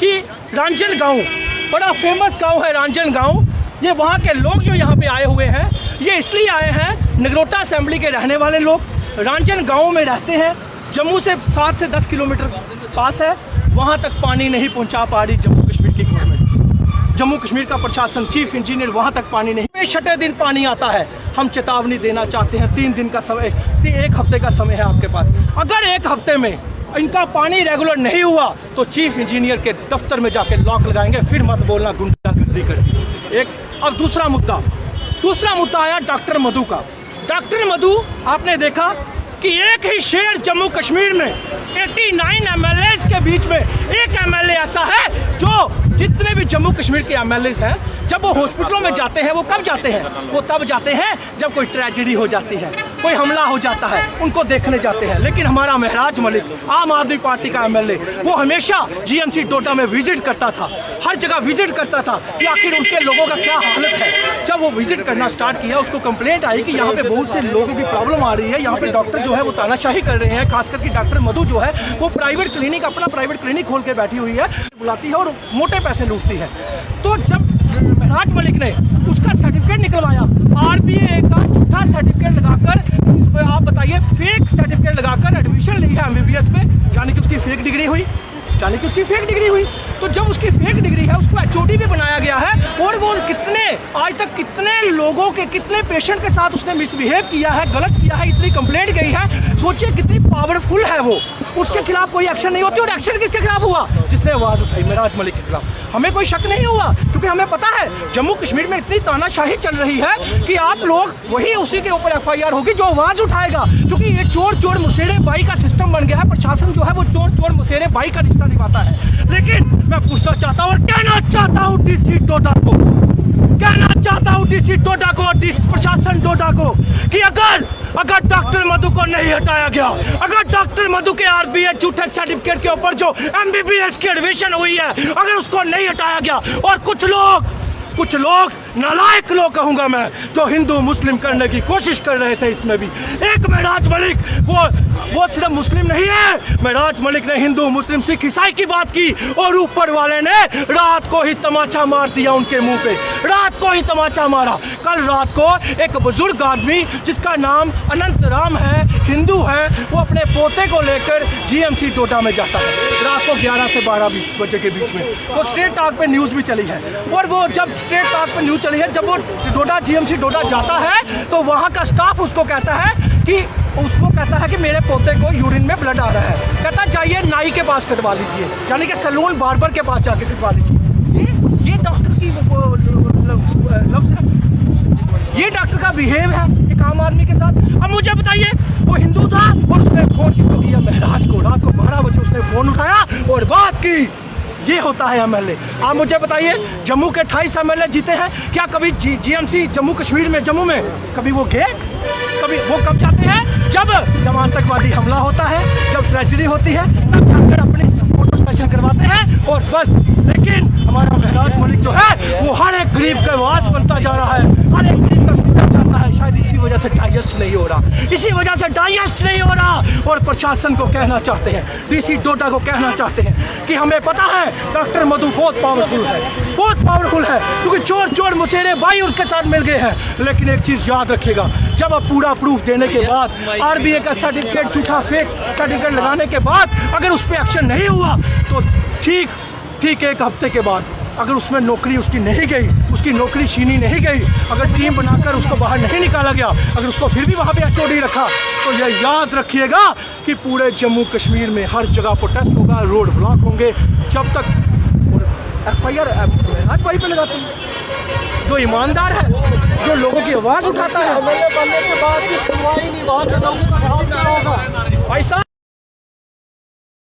कि रांझन गांव बड़ा फेमस गांव है। रांझन गांव, ये वहाँ के लोग जो यहाँ पे आए हुए हैं, ये इसलिए आए हैं, नगरोटा असेंबली के रहने वाले लोग रांझन गांव में रहते हैं। जम्मू से 7 से 10 किलोमीटर पास है, वहाँ तक पानी नहीं पहुँचा पा रही जम्मू कश्मीर की गवर्नमेंट। जम्मू कश्मीर का प्रशासन, चीफ इंजीनियर वहाँ तक पानी नहीं। छठे दिन पानी आता है। हम चेतावनी देना चाहते हैं, 3 दिन का समय, 1 हफ्ते का समय है आपके पास। अगर 1 हफ्ते में इनका पानी रेगुलर नहीं हुआ तो चीफ इंजीनियर के दफ्तर में जाके लॉक लगाएंगे। फिर मत बोलना गुंडागर्दी कर। एक अब दूसरा मुद्दा आया डॉक्टर मधु का। डॉक्टर मधु, आपने देखा कि एक ही शेर जम्मू कश्मीर में 89 एमएलएज के बीच में एक एमएलए ऐसा है जो जितने भी जम्मू कश्मीर के एमएलएज हैं, जब वो हॉस्पिटलों में जाते हैं, वो कब जाते हैं? वो तब जाते हैं जब कोई ट्रेजेडी हो जाती है, कोई हमला हो जाता है, उनको देखने जाते हैं। लेकिन हमारा महराज मलिक, आम आदमी पार्टी का एमएलए, वो हमेशा जीएमसी डोडा में विजिट करता था, हर जगह विजिट करता था कि आखिर उनके लोगों का क्या हालत है। जब वो विजिट करना स्टार्ट किया, उसको कंप्लेंट आई कि यहाँ पे बहुत से लोगों की प्रॉब्लम आ रही है, यहाँ पे डॉक्टर जो है वो तानाशाही कर रहे हैं, खास करके डॉक्टर मधु जो है वो अपना प्राइवेट क्लिनिक खोल के बैठी हुई है, बुलाती है और मोटे पैसे लूटती है। तो जब महराज मलिक ने उसका सर्टिफिकेट निकलवाया, आरबीए का झूठा सर्टिफिकेट लगाकर, आप बताइए, फेक सर्टिफिकेट लगाकर एडमिशन ली है एमबीबीएस में, जाने कि उसकी फेक डिग्री हुई। तो जब उसकी फेक डिग्री है, उसको एचओडी भी बनाया गया है। और वो आज तक कितने लोगों के, कितने पेशेंट के साथ उसने मिसबिहेव किया है, गलत किया है, इतनी कंप्लेंट गई है। सोचिए कितनी पावरफुल है वो, उसके खिलाफ कोई एक्शन नहीं होती। और एक्शन किसके खिलाफ हुआ? जिसने आवाज़ उठाई, महराज मलिक के खिलाफ। हमें कोई शक नहीं हुआ, क्योंकि हमें पता है जम्मू कश्मीर में इतनी तानाशाही चल रही है कि आप लोग वही उसी के ऊपर एफआईआर होगी जो आवाज़ उठाएगा। क्योंकि ये चोर मुसेरे बाई का सिस्टम बन गया है। प्रशासन जो है वो चोर मुसेरे बाई का रिश्ता निभाता है। लेकिन मैं पूछना चाहता हूँ और कहना चाहता हूँ डीसी डोडा को, प्रशासन डोडा को, कि अगर डॉक्टर मधु को नहीं हटाया गया, अगर डॉक्टर मधु के आरबीए झूठे सर्टिफिकेट के ऊपर जो एमबीबीएस की एडमिशन हुई है, अगर उसको नहीं हटाया गया, और कुछ लोग नालायक लोग कहूंगा मैं, जो हिंदू मुस्लिम करने की कोशिश कर रहे थे, इसमें भी एक महराज मलिक, वो सिर्फ मुस्लिम नहीं है, महराज मलिक ने हिंदू मुस्लिम सिख ईसाई की बात की, और ऊपर वाले ने रात को ही तमाचा मार दिया उनके मुंह पे, रात को ही तमाचा मारा। कल रात को एक बुजुर्ग आदमी जिसका नाम अनंत राम है, हिंदू है, वो अपने पोते को लेकर जीएमसी डोडा में जाता है रात को 11 से 12 बजे के बीच में। वो स्ट्रेट टॉक पे न्यूज़ भी चली है। और वो जब स्ट्रेट टॉक पे न्यूज़ चली है, जब वो जीएमसी डोडा जाता है तो वहाँ का स्टाफ उसको कहता है कि मेरे पोते को यूरिन में ब्लड आ रहा है। कहता जाइए नाई के पास कटवा लीजिए, यानी कि सैलून बार्बर के पास जाके कटवा लीजिए। ये डॉक्टर की लफ्ज़ है, ये डॉक्टर का बिहेव है एक आम आदमी के साथ। अब मुझे बताइए, वो हिंदू था और उसने फ़ोन किसको किया? महराज को। रात को 12 बजे उसने फ़ोन उठाया और बात की। ये होता है एमएलए। आप मुझे बताइए, जम्मू के 28 एमएलए जीते हैं, क्या कभी जीएमसी जम्मू कश्मीर में, जम्मू में कभी वो गए? कभी वो कब जाते हैं? जब आतंकवादी हमला होता है, जब ट्रेजेडी होती है, तब जाकर अपनी फोटो सेशन करवाते हैं और बस। लेकिन हमारा महराज मलिक जो है वो हर एक गरीब का आवाज़ बनता जा रहा है, हर एक गरीब का पिता जाता है। शायद इसी वजह से डाइजेस्ट नहीं हो रहा, और प्रशासन को कहना चाहते हैं, डीसी डोडा को कहना चाहते हैं कि हमें पता है डॉक्टर मधु बहुत पावरफुल है, क्योंकि चोर मुसेरे भाई उनके साथ मिल गए हैं। लेकिन एक चीज़ याद रखिएगा, जब आप पूरा प्रूफ देने के बाद, आरबीए का सर्टिफिकेट, झूठा फेक सर्टिफिकेट लगाने के बाद अगर उस पर एक्शन नहीं हुआ, तो ठीक 1 हफ्ते के बाद अगर उसमें नौकरी उसकी नहीं गई, उसकी नौकरी छीनी नहीं गई, अगर टीम बनाकर उसको बाहर नहीं निकाला गया, अगर उसको फिर भी वहाँ पे एचओडी रखा, तो यह याद रखिएगा कि पूरे जम्मू कश्मीर में हर जगह प्रोटेस्ट होगा, रोड ब्लॉक होंगे, जब तक एफआईआर महराज भाई पे लगाते हैं। जो ईमानदार है, जो लोगों की आवाज़ उठाता है, बनने के बाद भी सुनवाई नहीं, वहाँ के लोगों का भाई साहब